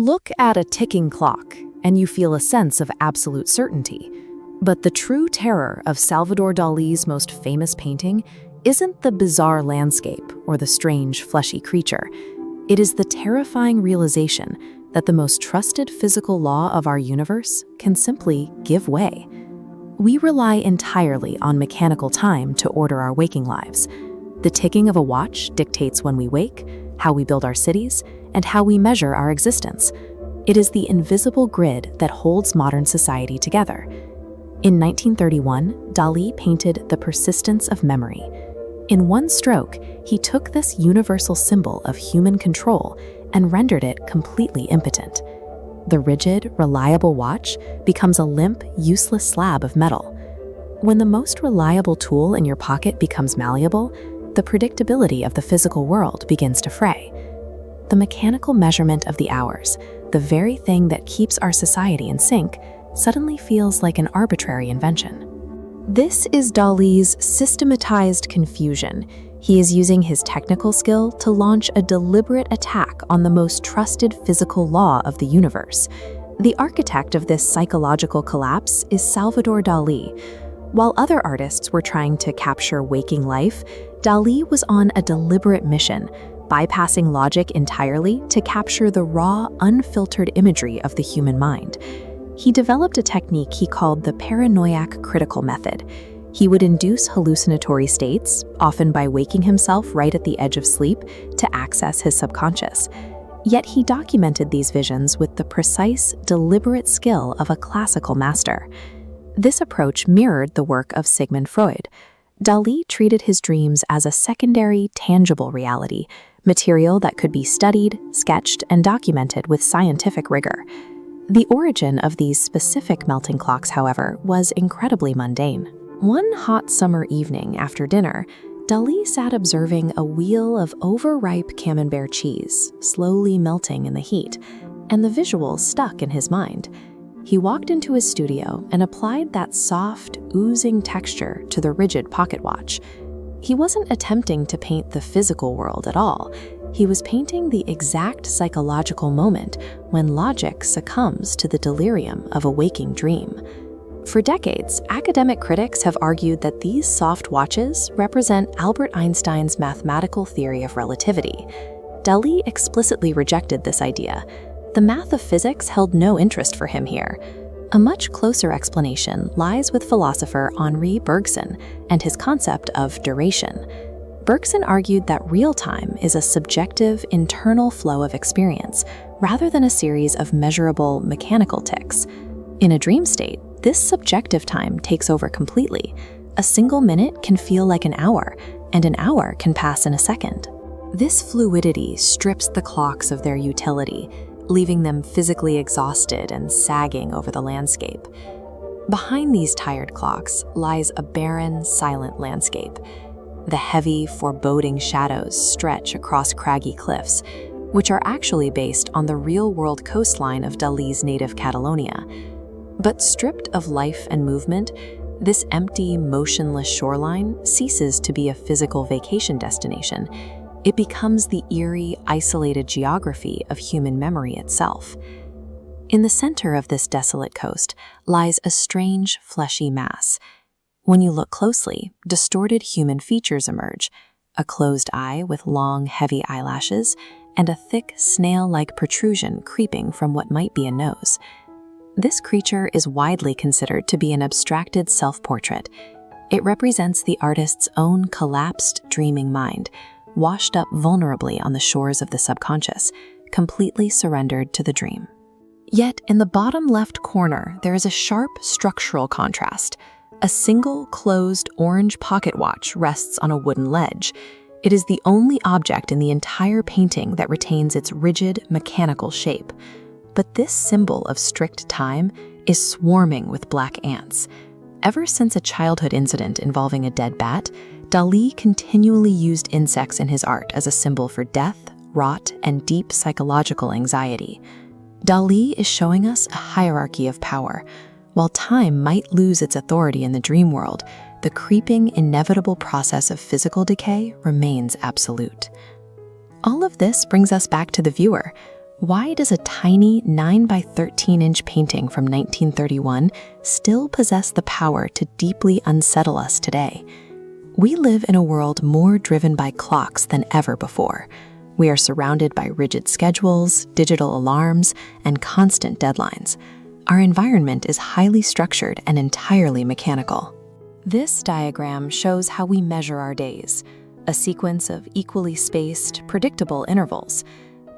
Look at a ticking clock, and you feel a sense of absolute certainty. But the true terror of Salvador Dalí's most famous painting isn't the bizarre landscape or the strange, fleshy creature. It is the terrifying realization that the most trusted physical law of our universe can simply give way. We rely entirely on mechanical time to order our waking lives. The ticking of a watch dictates when we wake, how we build our cities, and how we measure our existence. It is the invisible grid that holds modern society together. In 1931, Dalí painted The Persistence of Memory. In one stroke, he took this universal symbol of human control and rendered it completely impotent. The rigid, reliable watch becomes a limp, useless slab of metal. When the most reliable tool in your pocket becomes malleable, the predictability of the physical world begins to fray. The mechanical measurement of the hours, the very thing that keeps our society in sync, suddenly feels like an arbitrary invention. This is Dalí's systematized confusion. He is using his technical skill to launch a deliberate attack on the most trusted physical law of the universe. The architect of this psychological collapse is Salvador Dalí. While other artists were trying to capture waking life, Dalí was on a deliberate mission, bypassing logic entirely to capture the raw, unfiltered imagery of the human mind. He developed a technique he called the paranoiac critical method. He would induce hallucinatory states, often by waking himself right at the edge of sleep, to access his subconscious. Yet he documented these visions with the precise, deliberate skill of a classical master. This approach mirrored the work of Sigmund Freud. Dalí treated his dreams as a secondary, tangible reality, material that could be studied, sketched, and documented with scientific rigor. The origin of these specific melting clocks, however, was incredibly mundane. One hot summer evening after dinner, Dalí sat observing a wheel of overripe camembert cheese slowly melting in the heat, and the visual stuck in his mind. He walked into his studio and applied that soft, oozing texture to the rigid pocket watch. He wasn't attempting to paint the physical world at all. He was painting the exact psychological moment when logic succumbs to the delirium of a waking dream. For decades, academic critics have argued that these soft watches represent Albert Einstein's mathematical theory of relativity. Dalí explicitly rejected this idea. The math of physics held no interest for him here. A much closer explanation lies with philosopher Henri Bergson and his concept of duration. Bergson argued that real time is a subjective, internal flow of experience, rather than a series of measurable, mechanical ticks. In a dream state, this subjective time takes over completely. A single minute can feel like an hour, and an hour can pass in a second. This fluidity strips the clocks of their utility, leaving them physically exhausted and sagging over the landscape. Behind these tired clocks lies a barren, silent landscape. The heavy, foreboding shadows stretch across craggy cliffs, which are actually based on the real-world coastline of Dalí's native Catalonia. But stripped of life and movement, this empty, motionless shoreline ceases to be a physical vacation destination. It becomes the eerie, isolated geography of human memory itself. In the center of this desolate coast lies a strange, fleshy mass. When you look closely, distorted human features emerge: a closed eye with long, heavy eyelashes, and a thick, snail-like protrusion creeping from what might be a nose. This creature is widely considered to be an abstracted self-portrait. It represents the artist's own collapsed, dreaming mind, washed up vulnerably on the shores of the subconscious, completely surrendered to the dream. Yet, in the bottom left corner, there is a sharp structural contrast. A single, closed, orange pocket watch rests on a wooden ledge. It is the only object in the entire painting that retains its rigid, mechanical shape. But this symbol of strict time is swarming with black ants. Ever since a childhood incident involving a dead bat, Dalí continually used insects in his art as a symbol for death, rot, and deep psychological anxiety. Dalí is showing us a hierarchy of power. While time might lose its authority in the dream world, the creeping, inevitable process of physical decay remains absolute. All of this brings us back to the viewer. Why does a tiny 9 by 13-inch painting from 1931 still possess the power to deeply unsettle us today? We live in a world more driven by clocks than ever before. We are surrounded by rigid schedules, digital alarms, and constant deadlines. Our environment is highly structured and entirely mechanical. This diagram shows how we measure our days, a sequence of equally spaced, predictable intervals.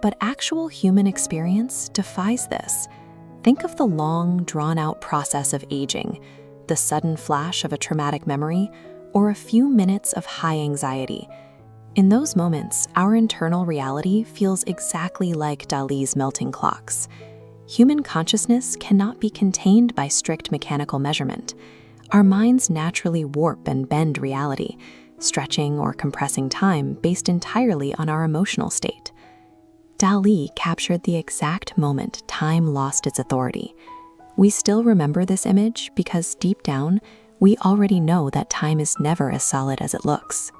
But actual human experience defies this. Think of the long, drawn-out process of aging, the sudden flash of a traumatic memory, or a few minutes of high anxiety. In those moments, our internal reality feels exactly like Dalí's melting clocks. Human consciousness cannot be contained by strict mechanical measurement. Our minds naturally warp and bend reality, stretching or compressing time based entirely on our emotional state. Dalí captured the exact moment time lost its authority. We still remember this image because deep down, we already know that time is never as solid as it looks.